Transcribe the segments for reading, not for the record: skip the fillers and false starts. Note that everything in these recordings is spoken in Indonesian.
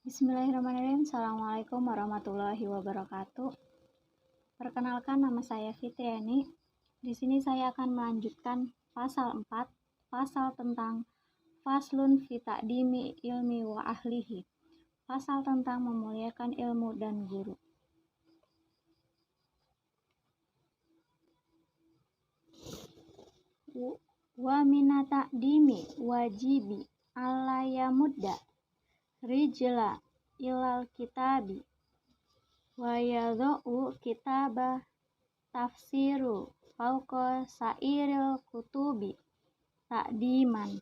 Bismillahirrahmanirrahim. Assalamualaikum warahmatullahi wabarakatuh. Perkenalkan, nama saya Fitriani. Di sini saya akan melanjutkan pasal 4, pasal tentang faslun fi ta'dimi ilmi wa ahlihi. Pasal tentang memuliakan ilmu dan guru. Wa mina ta'dimi wajibi alla yamudda rijla ilal kitabi wa yadha'u kitaba tafsiru fauqa sairil kutubi ta'diman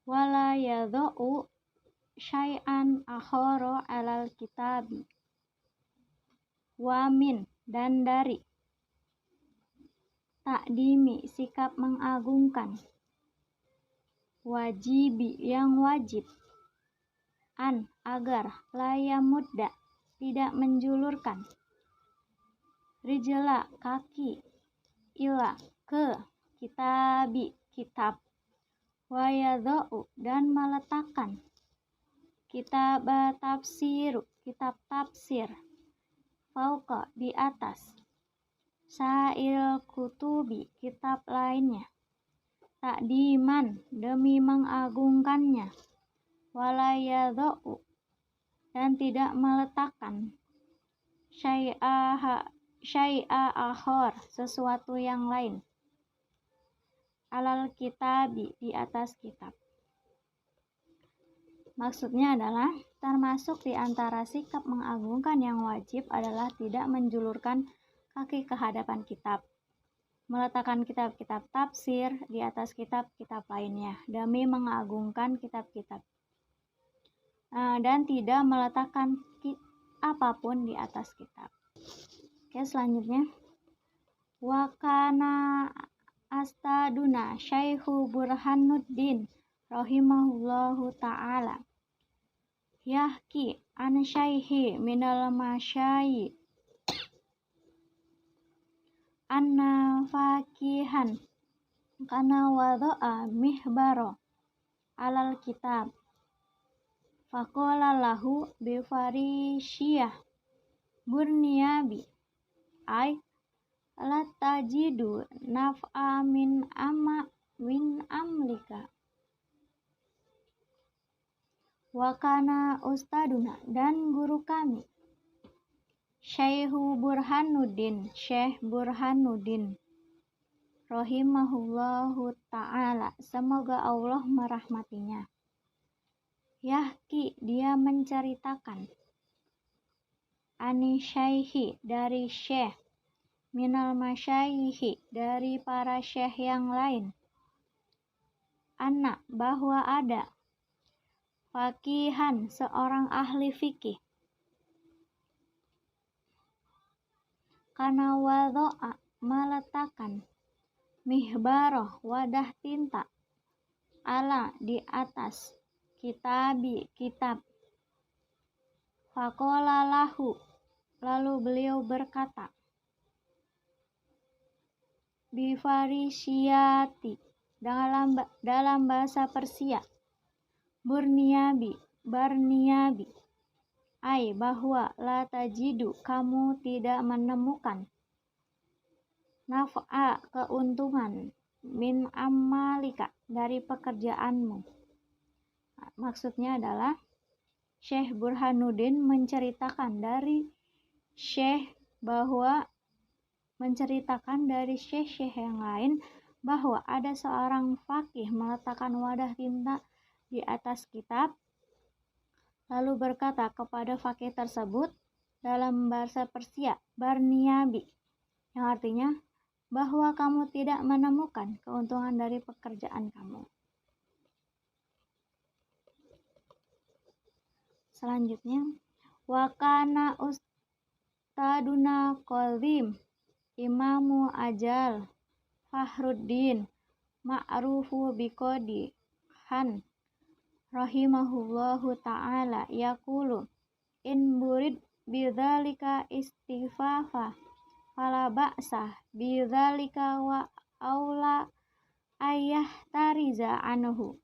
wala yadha'u syai'an akhara alal kitabi wa min, dan dari ta'dimi, sikap mengagungkan, wajibi, yang wajib, an, agar, la mudda, tidak menjulurkan, rijla, kaki, ila, ke, kitabi, kitab, wa yadha'u, dan meletakkan, kitab tafsir, kitab tafsir, fauqa, di atas, sail kutubi, kitab lainnya, ta'diman, demi mengagungkannya, wala yadha'u, dan tidak meletakkan, syai'a akhar, sesuatu yang lain, alal kitabi, di atas kitab. Maksudnya adalah termasuk di antara sikap mengagungkan yang wajib adalah tidak menjulurkan kaki ke hadapan kitab, meletakkan kitab-kitab tafsir di atas kitab-kitab lainnya demi mengagungkan kitab-kitab, dan tidak meletakkan apapun di atas kitab. Oke, selanjutnya, wakana astaduna Syaihu Burhanuddin rahimahullahu ta'ala yahki an syaihi minal masyayi anna fakihan kana wada'a mihbaro alal kitab faqala lahu bifarishiyah burniyabi ay la tajidu naf'a min amlika wa kana ustaduna, dan guru kami Syaihu Burhanuddin, Syekh Burhanuddin rahimahullahu ta'ala, semoga Allah merahmatinya, yahki, dia menceritakan, ani syaihi, dari syekh, minal masyaihi, dari para syekh yang lain, anna, bahwa ada, fakihan, seorang ahli fikih, kana wadha'a, meletakkan, mihbaroh, wadah tinta, ala, di atas, kitabi, kitab, faqala lahu, lalu beliau berkata, bifarishiyati, dalam bahasa Persia, Barniyabi, ay, bahwa la tajidu, kamu tidak menemukan, naf'a, keuntungan, min amalika, dari pekerjaanmu. Maksudnya adalah Syekh Burhanuddin menceritakan dari Syekh bahwa menceritakan dari syekh-syekh yang lain bahwa ada seorang fakih meletakkan wadah tinta di atas kitab, lalu berkata kepada fakih tersebut dalam bahasa Persia, Barniyabi, yang artinya bahwa kamu tidak menemukan keuntungan dari pekerjaan kamu. Selanjutnya, wakana ustaduna Qadim Imamu Ajal Fahruddin Ma'rufu biqodi Han rahimahullahu ta'ala yaqulu in burid bidzalika istighfafa fala ba'sa bidzalika wa aula ayah tariza anhu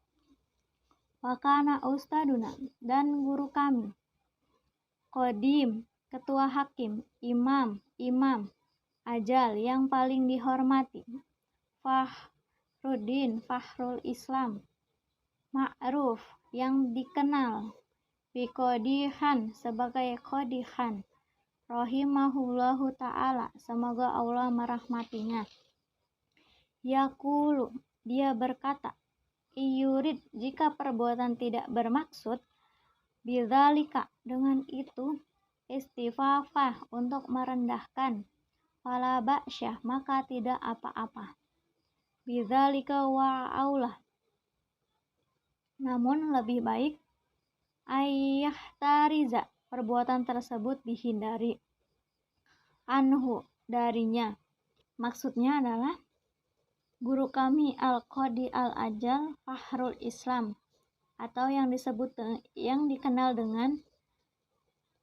Wakana ustaduna, dan guru kami. Qadim, ketua hakim. Imam, ajal, yang paling dihormati. Fahrul Islam. Ma'ruf, yang dikenal. Biqodihan, sebagai qodihan. Rahimahullahu ta'ala, semoga Allah merahmatinya. Yaqulu, dia berkata, iyurid, jika perbuatan tidak bermaksud, bidzalika, dengan itu, istifafah, untuk merendahkan, fala ba'syah, maka tidak apa-apa. Bidzalika wa'aulah, namun lebih baik, tariza, perbuatan tersebut dihindari, anhu, darinya. Maksudnya adalah, guru kami Al-Qadi Al-Ajal Fahrul Islam, atau yang dikenal dengan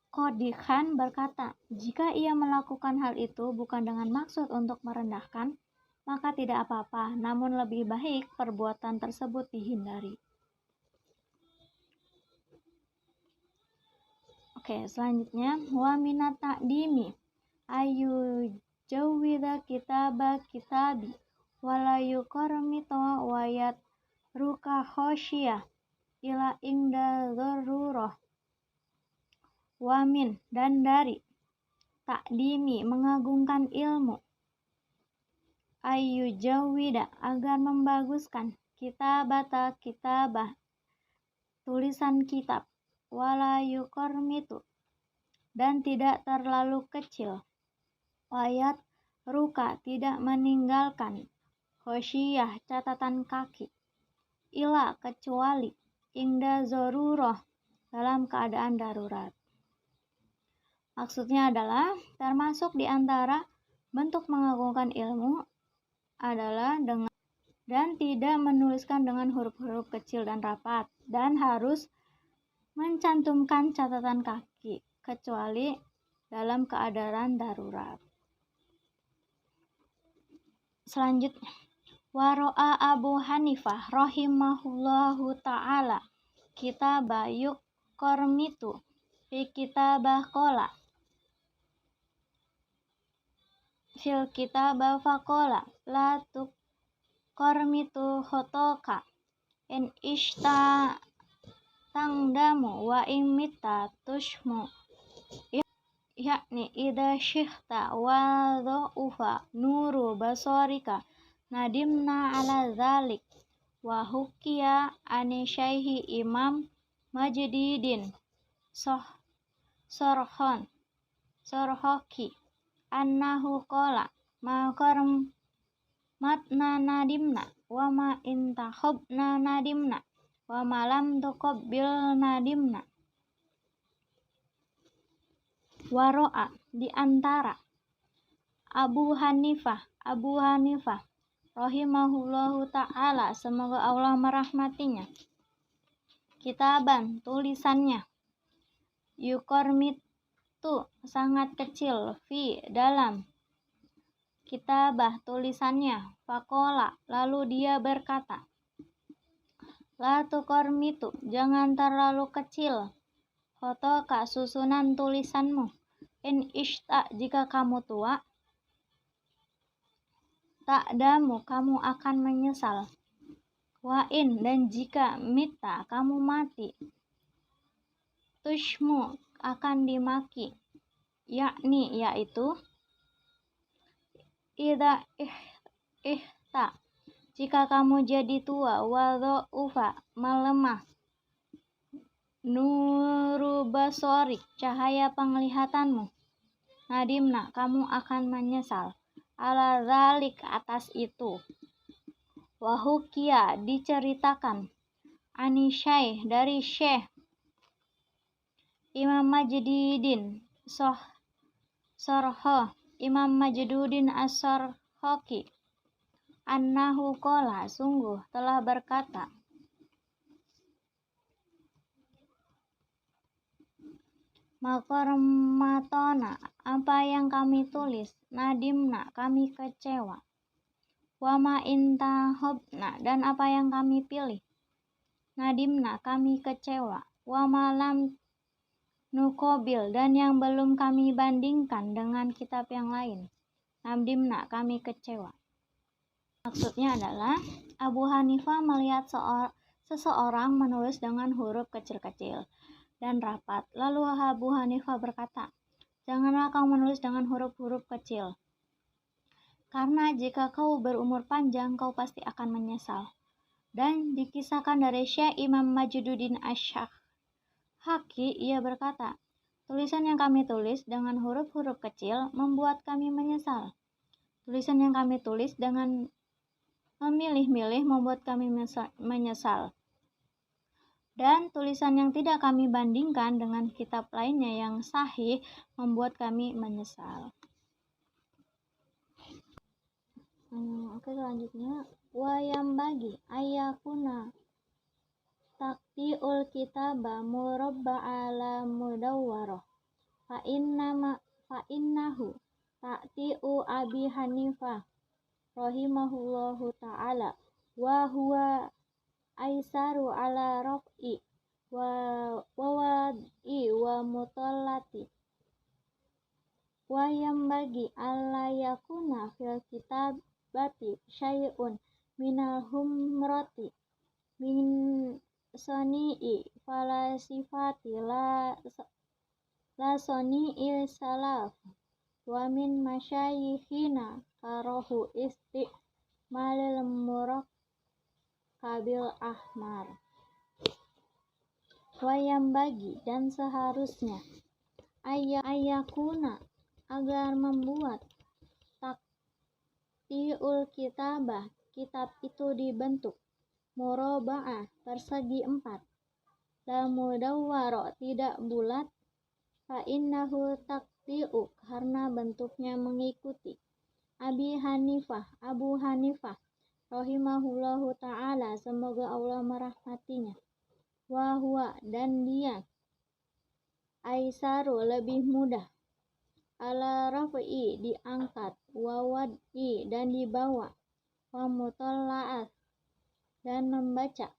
Qodihan, berkata, jika ia melakukan hal itu bukan dengan maksud untuk merendahkan, maka tidak apa-apa, namun lebih baik perbuatan tersebut dihindari. Oke, selanjutnya, wa minat ta'dimi ayu jawwidha kitabi wala yuqarmito wayat ruka khosyiyah ila ingda zarurah. Wamin, dan dari, takdimi, mengagungkan ilmu, ayu jawida, agar membaguskan, kitabah, tulisan kitab, wala yuqarmitu, dan tidak terlalu kecil, wayat ruka, tidak meninggalkan, khosyiyah, catatan kaki, ila, kecuali, ingda zarurah, dalam keadaan darurat. Maksudnya adalah, termasuk di antara bentuk mengagungkan ilmu adalah dengan dan tidak menuliskan dengan huruf-huruf kecil dan rapat, dan harus mencantumkan catatan kaki, kecuali dalam keadaan darurat. Selanjutnya, waro'a Abu Hanifah rahimahullahu ta'ala kitabah yuqarmitu fi kitabah qala fil kitabah faqala la tuqarmitu khotoka in ishta tangdamu wa imita tushmu, yakni idha syikhta wa dha'ufa nuru basarika nadimna ala dhalik. Wa hukiya ani syaihi Imam Majdidin Sorhoki annahu qala ma matna nadimna wa ma intahobna nadimna wa malam tuqabbil nadimna. Waro'a, di antara, Abu Hanifah rahimahullahu ta'ala, semoga Allah merahmatinya, kitaban, tulisannya, yuqarmitu, sangat kecil, fi, dalam, kitabah, tulisannya, faqala, lalu dia berkata, la tuqarmitu, jangan terlalu kecil, khotoka, susunan tulisanmu, in ishta, jika kamu tua, ta'damu, kamu akan menyesal, wa in, dan jika mita, kamu mati, tushmu, akan dimaki, yakni, yaitu, idha ihta, jika kamu jadi tua, wa dha'ufa, melemah, nuru basorik, cahaya penglihatanmu, nadimna, kamu akan menyesal, ala zalik, atas itu. Wahukia, diceritakan, ani syaih, dari syekh Imam Majdidin Sorho, Imam Majduddin As-Sorhoki, annahu qala, sungguh telah berkata, makormatona, apa yang kami tulis, nadimna, kami kecewa, wama intahobna, dan apa yang kami pilih, nadimna kami kecewa, wa malam nukobil dan yang belum kami bandingkan dengan kitab yang lain, nadimna kami kecewa. Maksudnya adalah Abu Hanifah melihat seseorang menulis dengan huruf kecil-kecil dan rapat. Lalu Abu Hanifah berkata, janganlah kau menulis dengan huruf-huruf kecil, karena jika kau berumur panjang, kau pasti akan menyesal. Dan dikisahkan dari Syekh Imam Majududdin Asy-Syahaki, ia berkata, tulisan yang kami tulis dengan huruf-huruf kecil membuat kami menyesal. Tulisan yang kami tulis dengan memilih-milih membuat kami menyesal. Dan tulisan yang tidak kami bandingkan dengan kitab lainnya yang sahih membuat kami menyesal. Oke, selanjutnya wayam bagi ayakuna taktiul kitaba murabba ala mudawwarah fa innahu taktiu Abi Hanifah rahimahullahu ta'ala wa huwa aisaru ala raf'i wa wad'i wa mutallati wayam bagi alla yakuna fil kitabati syai'un minal humrati min soni'i falasifati la soni'i salaf wa min masyayikhina karahu isti'malil murakkabil ahmar. Wayam bagi dan seharusnya ayakuna agar membuat taktiul kitabah kitab itu dibentuk muraba'ah persegi 4 la mudawwara tidak bulat fa innahu taktiu karena bentuknya mengikuti Abu Hanifah rahimahullahu ta'ala semoga Allah merahmatinya wa huwa dan dia aisaru lebih mudah ala raf'i diangkat wa wad'i dan dibawa wa mutalla'at dan membaca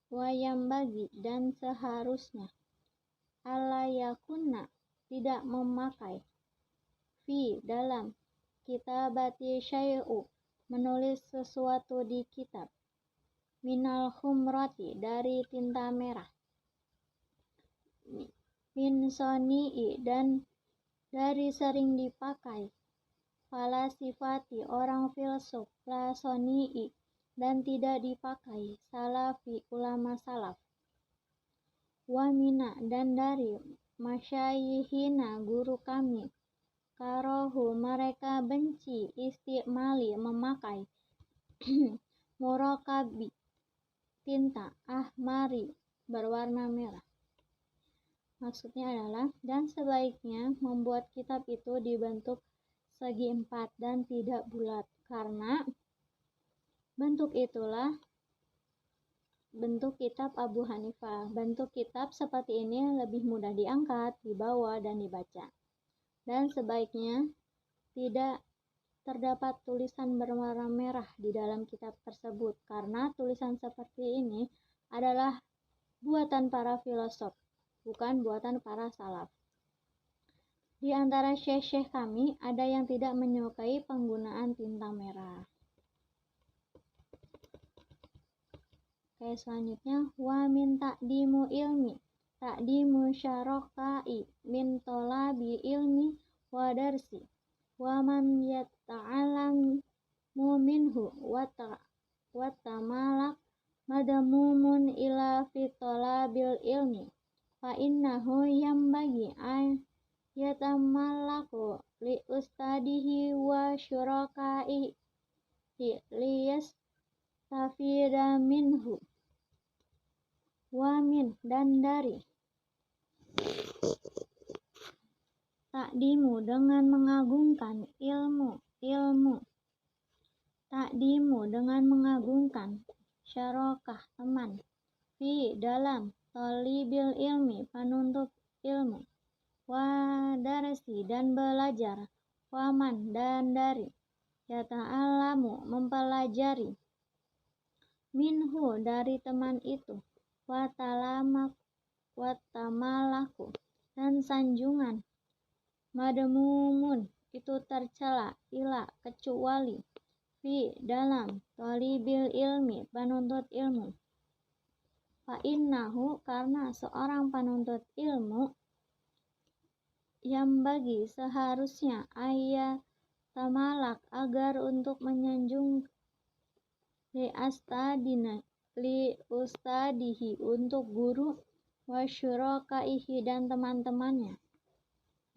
wayam bagi dan seharusnya ala yakunna tidak memakai fi dalam kitabati syai'u menulis sesuatu di kitab minal humrati dari tinta merah min soni'i dan dari sering dipakai falasifati orang filsuf la soni'i dan tidak dipakai salafi ulama salaf wa mina dan dari masyayihina guru kami karahu mereka benci istimali memakai murakabi tinta ahmari berwarna merah. Maksudnya adalah dan sebaiknya membuat kitab itu dibentuk segi 4 dan tidak bulat karena bentuk itulah bentuk kitab Abu Hanifah. Bentuk kitab seperti ini lebih mudah diangkat, dibawa, dan dibaca. Dan sebaiknya tidak terdapat tulisan berwarna merah di dalam kitab tersebut karena tulisan seperti ini adalah buatan para filosof, bukan buatan para salaf. Di antara syekh-syekh kami ada yang tidak menyukai penggunaan tinta merah. Oke, selanjutnya wa min ta'dimu ilmi ta'dimu syarakai min tolabi ilmi wa darsi wa man yata'alam minhu wa tamalak madamumun ila fi talabil ilmi fa innahu yambagi ay yatamalaku li ustadihi wa syurakai liyas tafida minhu wa min dan dari takdimu dengan mengagungkan ilmu takdimu dengan mengagungkan syarokah teman fi dalam talibil ilmi penuntut ilmu wa darasi dan belajar waman dan dari yata'alamu mempelajari minhu dari teman itu watamalaku, dan sanjungan. Madmumun itu tercela, ila kecuali, fi dalam, thalibil ilmi penuntut ilmu. Fa innahu karena seorang penuntut ilmu, yang bagi seharusnya ayat tamalak agar untuk menyanjung li ustadihi untuk guru, wasyurakaihi dan teman-temannya,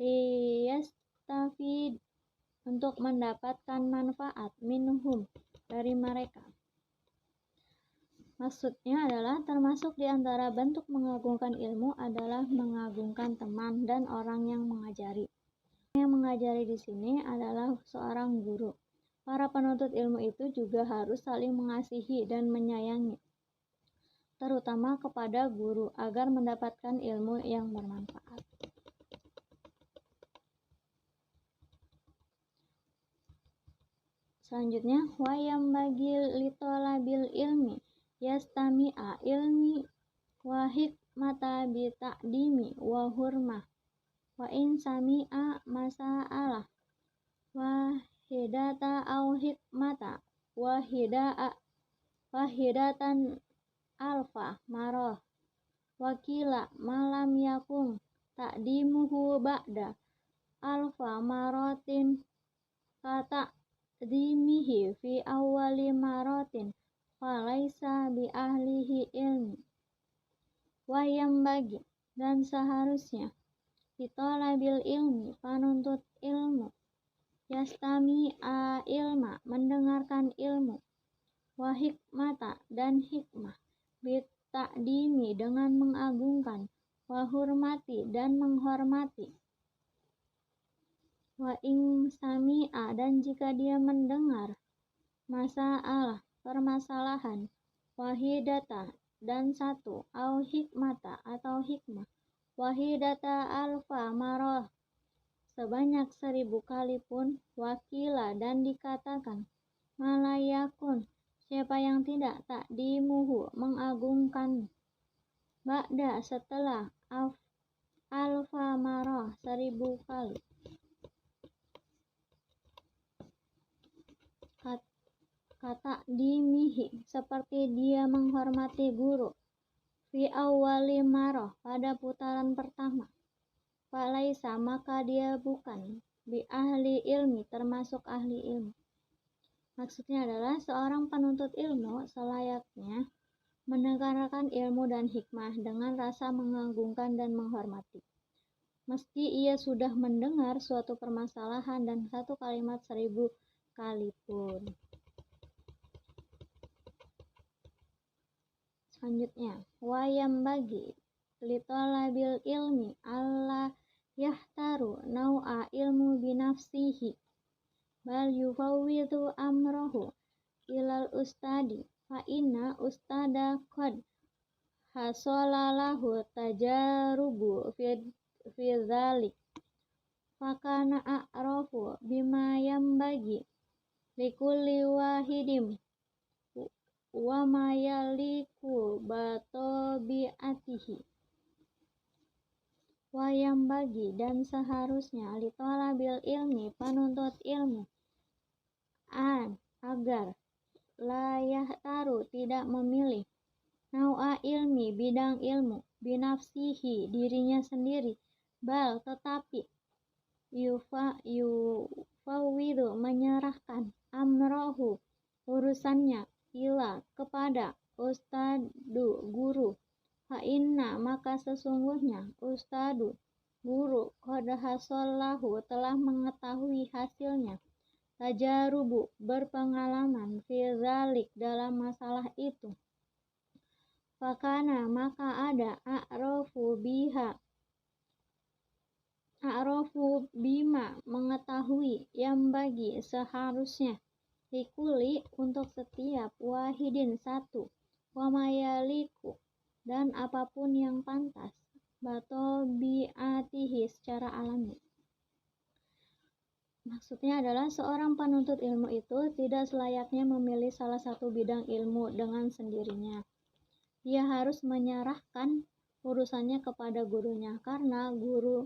liyastafid untuk mendapatkan manfaat minhum dari mereka. Maksudnya adalah termasuk di antara bentuk mengagungkan ilmu adalah mengagungkan teman dan orang yang mengajari. Yang mengajari di sini adalah seorang guru. Para penuntut ilmu itu juga harus saling mengasihi dan menyayangi, terutama kepada guru, agar mendapatkan ilmu yang bermanfaat. Selanjutnya, wayam bagi litolabil ilmi yastami'a ilmi wa hikmata bi ta'dimi wa hurmah wa in sami'a masa'alah wahidata au hikmata wahidatan alfa marah wakila malam yakum ta'dimuhu ba'da alfa maratin kata dimihi fi awali maratin falaisa bi ahlihi ilmi. Wayam bagi dan seharusnya ditolabil ilmi penuntut ilmu, yastami'a ilma mendengarkan ilmu, wa hikmata dan hikmah, bita'dimi dengan mengagungkan, wa hurmati dan menghormati, wa in sami'a dan jika dia mendengar, masalah permasalahan, wahidata dan satu, au hikmata atau hikmah, wahidata alfa marah sebanyak 1000 kali pun, wakila dan dikatakan, malayakun siapa yang tidak takdimuhu mengagungkan, ba'da setelah, alfa marah 1000 kali. Kata dimihi seperti dia menghormati guru, fi awali marah pada putaran pertama, falaisa maka dia bukan bi ahli ilmi termasuk ahli ilmu. Maksudnya adalah seorang penuntut ilmu selayaknya mendengarkan ilmu dan hikmah dengan rasa mengagungkan dan menghormati, meski ia sudah mendengar suatu permasalahan dan satu kalimat 1000 kali pun. Selanjutnya, wayam bagi litolabil ilmi alla yahtaru nau'a ilmu binafsihi bal yufawwidhu amrahu ilal ustadi fa inna ustada qad hasolalahu tajarubu fi dzalik fakana a'rafu bima yambagi likulli wahidim wa ma yaliku batobi'atihi. Wayam bagi dan seharusnya litolabil ilmi penuntut ilmu agar layah taru tidak memilih nau'a ilmi bidang ilmu binafsihi dirinya sendiri, bal tetapi yufawwidu menyerahkan amrohu urusannya ila kepada ustadu guru, fa inna maka sesungguhnya ustadu guru qad hasallahu telah mengetahui hasilnya, tajarubu berpengalaman fi dzalik dalam masalah itu, fakana maka ada a'rafu bima mengetahui yang bagi seharusnya likuli untuk setiap wahidin satu, wa mayaliku dan apapun yang pantas, batobi'atihi secara alami. Maksudnya adalah seorang penuntut ilmu itu tidak selayaknya memilih salah satu bidang ilmu dengan sendirinya. dia harus menyerahkan urusannya kepada gurunya karena guru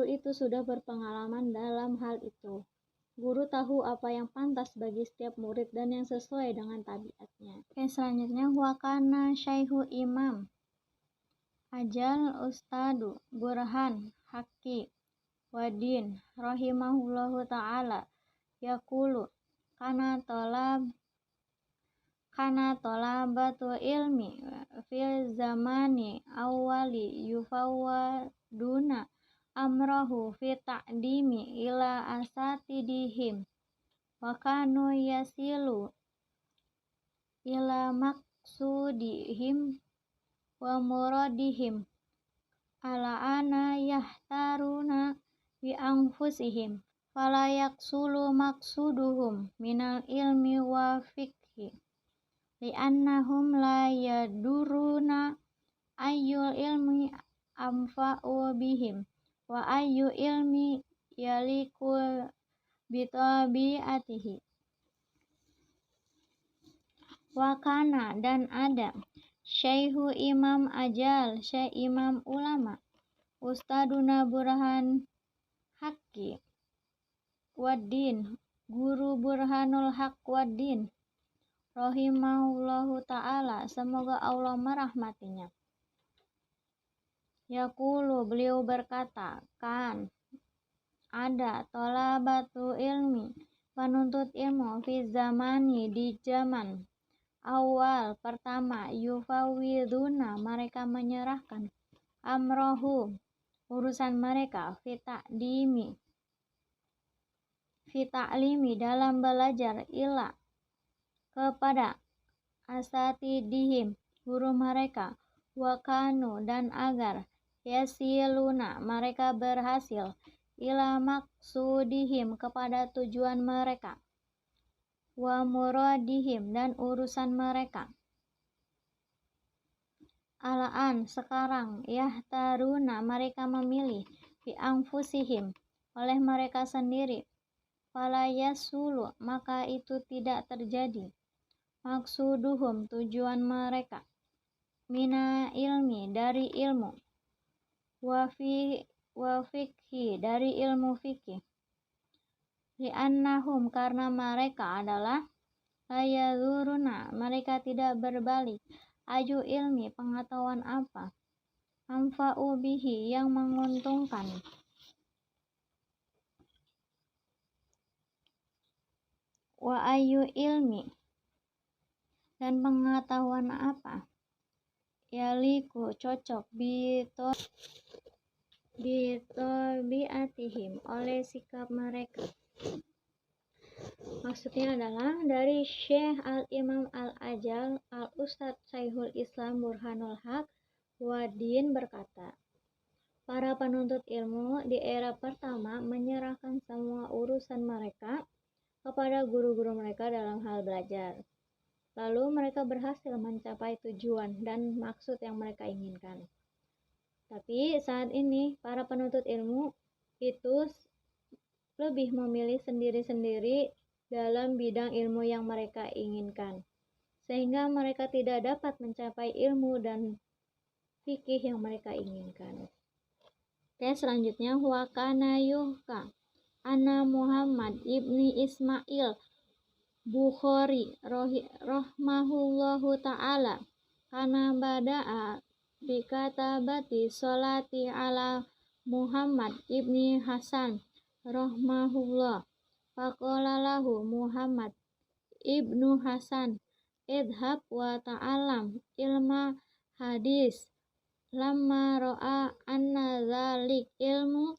itu sudah berpengalaman dalam hal itu. Guru tahu apa yang pantas bagi setiap murid dan yang sesuai dengan tabiatnya. Oke, selanjutnya wakana syaihu imam ajal ustadu burhan haki wadin rahimahullahu ta'ala yaqulu kana tolabatu ilmi fil zamani awali yufawwaduna amrahu fi ta'dimi ila asatidihim wa kanu yasilu ila maksudihim wa muradihim ala ana yahtaruna bi anfusihim fala yaksulu maksuduhum minal ilmi wa fikhi li'annahum la yaduruna ayyul ilmi anfa'u bihim wa ayyu ilmi yaliku bitabiatihi. Wakana dan ada syaihu imam ajal syekh imam ulama ustaduna burhan haqqi waddin guru burhanul haq waddin rahimahullahu ta'ala semoga Allah merahmatinya. Yaqulu beliau berkata, kan ada tolabatu ilmi penuntut ilmu fi zamani di zaman awal pertama yufawwiduna mereka menyerahkan amrohu urusan mereka fi ta'limi dalam belajar ila kepada asatidihim guru mereka wakanu dan agar yasiluna mereka berhasil ila maksudihim kepada tujuan mereka wa muradihim dan urusan mereka. Alaan sekarang yahtaruna mereka memilih bi anfusihim oleh mereka sendiri fala yasulu maka itu tidak terjadi maksuduhum tujuan mereka mina ilmi dari ilmu wa fikhi dari ilmu fikih li'annahum karena mereka adalah layaduruna mereka tidak berbalik ayu ilmi pengetahuan apa anfa'u bihi yang menguntungkan wa ayu ilmi dan pengetahuan apa yaliku cocok bitabiatihim oleh sikap mereka. Maksudnya adalah dari Syekh Al-Imam Al-Ajal Al-Ustadz Syekhul Islam Burhanul Haq Wadin berkata, para penuntut ilmu di era pertama menyerahkan semua urusan mereka kepada guru-guru mereka dalam hal belajar. Lalu mereka berhasil mencapai tujuan dan maksud yang mereka inginkan. Tapi saat ini para penuntut ilmu itu lebih memilih sendiri-sendiri dalam bidang ilmu yang mereka inginkan. Sehingga mereka tidak dapat mencapai ilmu dan fikih yang mereka inginkan. Oke, selanjutnya wakana yuhka Ana Muhammad ibni Ismail Bukhari rahmahullahu ta'ala kana bada'a bikatabati sholati ala Muhammad ibni Hasan rahmahullah faqala lahu Muhammad ibnu Hasan idhab wa ta'alam ilma hadis lamma ro'a anna dzalik ilmu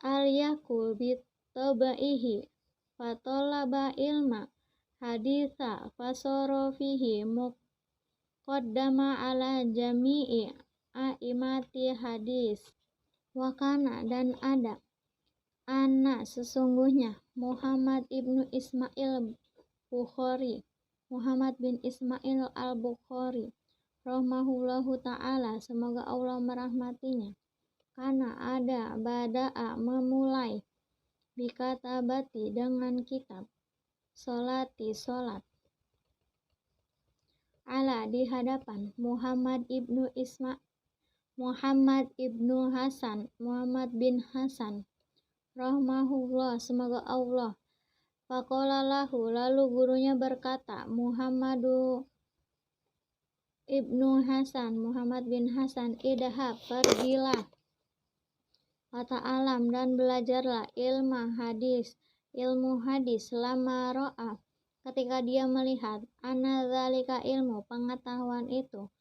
al-yaku bitabaihi fatolaba ilma haditha fasoro fihi muqaddama ala jami'i a'imati hadis wakana dan ada anak sesungguhnya Muhammad ibnu Ismail Bukhari Muhammad bin Ismail al-Bukhari rahmahullahu ta'ala semoga Allah merahmatinya karena ada bada'a memulai bikatabati dengan kitab sholati sholat ala di hadapan Muhammad bin Hasan rahimahullah, semoga Allah. Faqala lahu, lalu gurunya berkata, Muhammad bin Hasan, idhab, pergilah, wata'alam, dan belajarlah ilmu hadis, lama ro'a, ketika dia melihat, anna dzalika ilmu, pengetahuan itu,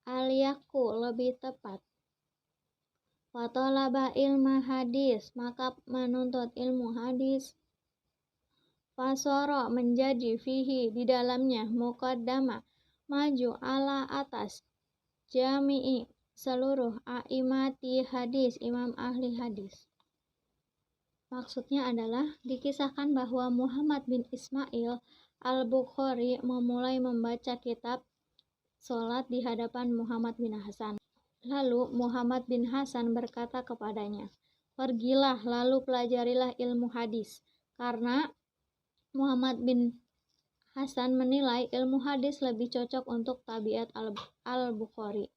aliyaku, lebih tepat, wa talaba ilma hadis, maka menuntut ilmu hadis, fasoro, menjadi fihi, di dalamnya, muqaddama, maju, ala, atas, jami'i, seluruh a'imati hadis, imam ahli hadis. Maksudnya adalah dikisahkan bahwa Muhammad bin Ismail al-Bukhari memulai membaca kitab sholat di hadapan Muhammad bin Hasan. Lalu Muhammad bin Hasan berkata kepadanya, pergilah lalu pelajarilah ilmu hadis. Karena Muhammad bin Hasan menilai ilmu hadis lebih cocok untuk tabiat al-Bukhari.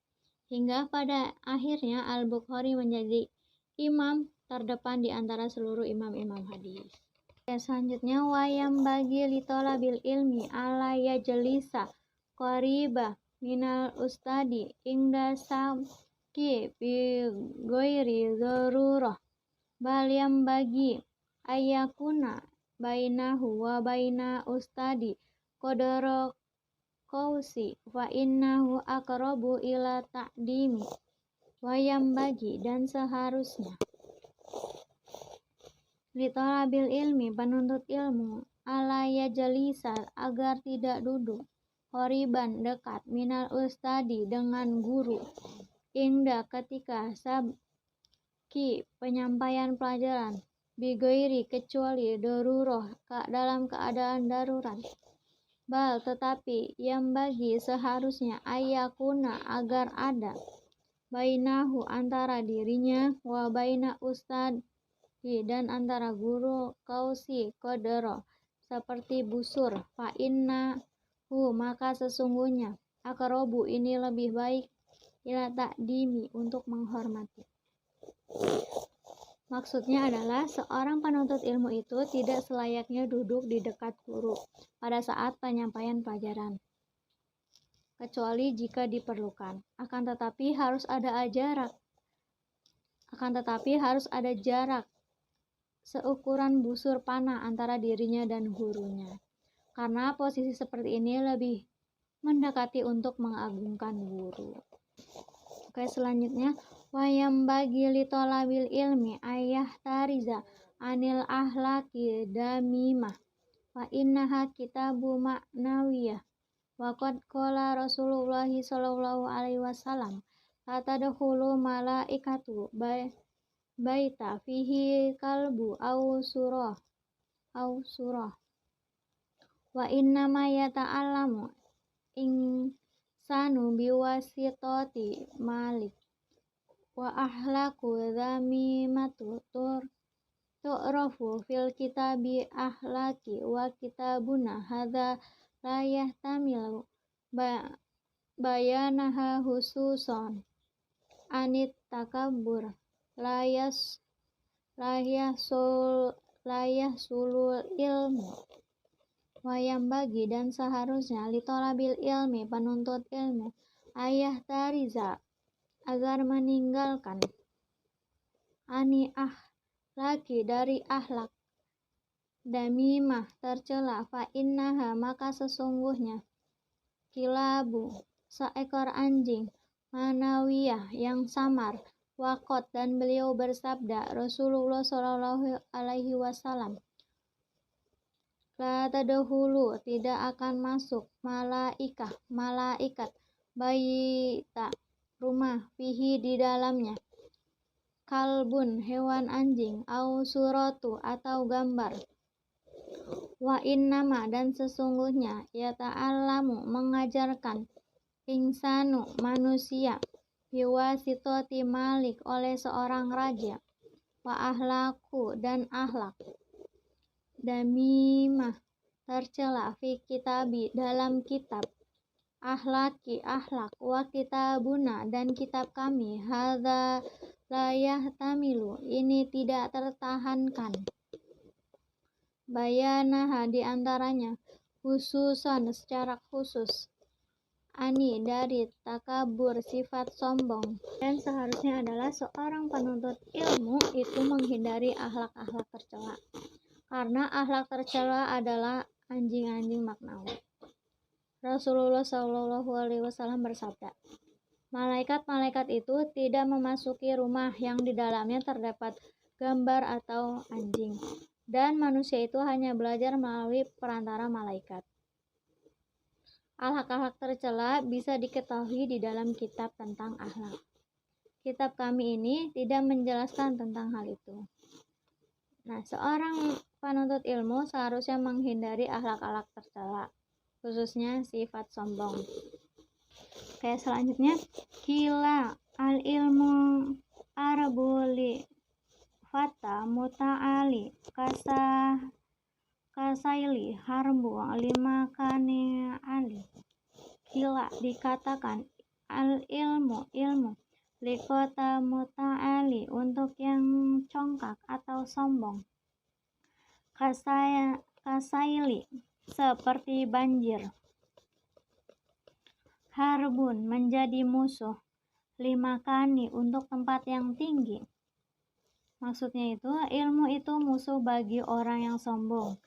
Hingga pada akhirnya al-Bukhari menjadi imam terdepan di antara seluruh imam-imam hadis. Selanjutnya, wayam bagi litolabil ilmi ala yajlisa qariba minal ustadi ingda samki bi ghairi darurah, bal yam bagi ayakuna bainahu wa baina ustadi qadara qausi fa innahu aqrabu ila ta'dimi. Wayam bagi, dan seharusnya, litolabil ilmi, penuntut ilmu, ala yajlisa, agar tidak duduk, qoriban, dekat, minal ustadi, dengan guru, ingda, ketika, sabki, penyampaian pelajaran, bigoiri, kecuali, daruroh, dalam keadaan darurat, bal, tetapi, yang bagi, seharusnya, ayakuna, agar ada, bainahu, antara dirinya, wa baina ustadi, dan antara guru, kausi, kodero, seperti busur, fa innahu, maka sesungguhnya, aqrabu, ini lebih baik, ila ta'dimi, untuk menghormati. Maksudnya adalah seorang penuntut ilmu itu tidak selayaknya duduk di dekat guru pada saat penyampaian pelajaran, kecuali jika diperlukan. Akan tetapi harus ada jarak seukuran busur panah antara dirinya dan gurunya. Karena posisi seperti ini lebih mendekati untuk mengagungkan guru. Oke, selanjutnya, wayam bagi litolabil ilmi ayah tariza anil ahlaki damimah wa innaha kitabu ma'nawiyah. Waqad qala Rasulullah sallallahu alaihi wasallam, la tadkhulu malaikatu baita fihi kalbu au surah wa inna ma yata'allamu insanu biwasitati malik wa ahlaku dhamimatu tu'rafu fil kitabi ahlaki wa kitabuna hadza la yahtamilu bayanaha hususon anit takabbur sulul ilmu. Wayam bagi, dan seharusnya, litolabil ilmi, penuntut ilmu, ayah tariza, agar meninggalkan, ani ahlaki, dari ahlak, damimah, tercela, fa innaha, maka sesungguhnya, kilabu, seekor anjing, manawiyah, yang samar, waqot, dan beliau bersabda, Rasulullah sallallahu alaihi wasallam, la tadkhulu, tidak akan masuk, malaikat, baita, rumah, fihi, di dalamnya, kalbun, hewan anjing, au suratu, atau gambar, wa innama, dan sesungguhnya, yata'allamu, mengajarkan, insanu, manusia, biwasitoti malik, oleh seorang raja, wa ahlaku, dan ahlak, damimah, tercela, fi kitabi, dalam kitab, Ahlaki, ahlak, wa kitabuna, dan kitab kami, hadza la yahtamilu, ini tidak tertahankan. Bayanaha, di antaranya, khususan, secara khusus, ani, dari takabur, sifat sombong. Dan seharusnya adalah seorang penuntut ilmu itu menghindari akhlak-akhlak tercela, karena akhlak tercela adalah anjing-anjing maknawi. Rasulullah Shallallahu Alaihi Wasallam bersabda, malaikat-malaikat itu tidak memasuki rumah yang di dalamnya terdapat gambar atau anjing, dan manusia itu hanya belajar melalui perantara malaikat. Akhlak-akhlak tercela bisa diketahui di dalam kitab tentang akhlak. Kitab kami ini tidak menjelaskan tentang hal itu. Nah, seorang penuntut ilmu seharusnya menghindari akhlak-akhlak tercela, khususnya sifat sombong. Oke, selanjutnya, kila al ilmu arbuli fata muta'ali kasaili harbu lima kani ali. Kila, dikatakan, al ilmu, ilmu, likota muta'ali, untuk yang congkak atau sombong. Kasaili, seperti banjir. Harbun, menjadi musuh. Lima kani, untuk tempat yang tinggi. Maksudnya itu, ilmu itu musuh bagi orang yang sombong.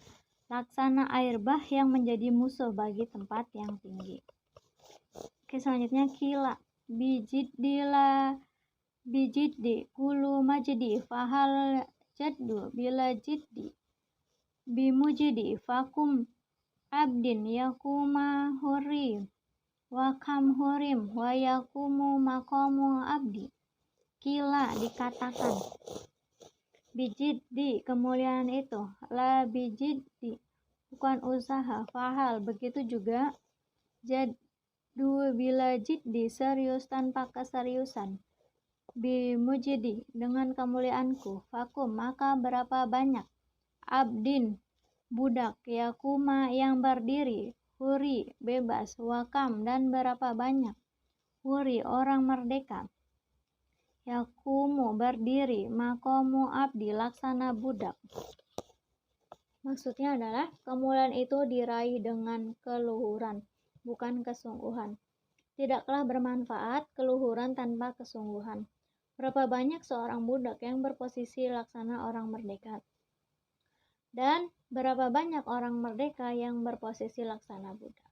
Laksana air bah yang menjadi musuh bagi tempat yang tinggi. Oke, selanjutnya, kila bijiddi kulu majdi fahal jaddu bila jiddi bimujdi fakum abdin yakuma huri wa kam hurim wa yakumu maqamu abdi. Kila, dikatakan, bijiddi, kemuliaan itu, la bijiddi, bukan usaha, fahal, begitu juga, jaddu bila jiddi, serius tanpa keseriusan, bimujdi, dengan kemuliaanku, fakum, maka berapa banyak, abdin, budak, yakuma, yang berdiri, huri, bebas, wakam, dan berapa banyak, huri, orang merdeka, yakumu, berdiri, makomu abdi, laksana budak. Maksudnya adalah kemuliaan itu diraih dengan keluhuran, bukan kesungguhan. Tidaklah bermanfaat keluhuran tanpa kesungguhan. Berapa banyak seorang budak yang berposisi laksana orang merdeka, dan berapa banyak orang merdeka yang berposisi laksana budak.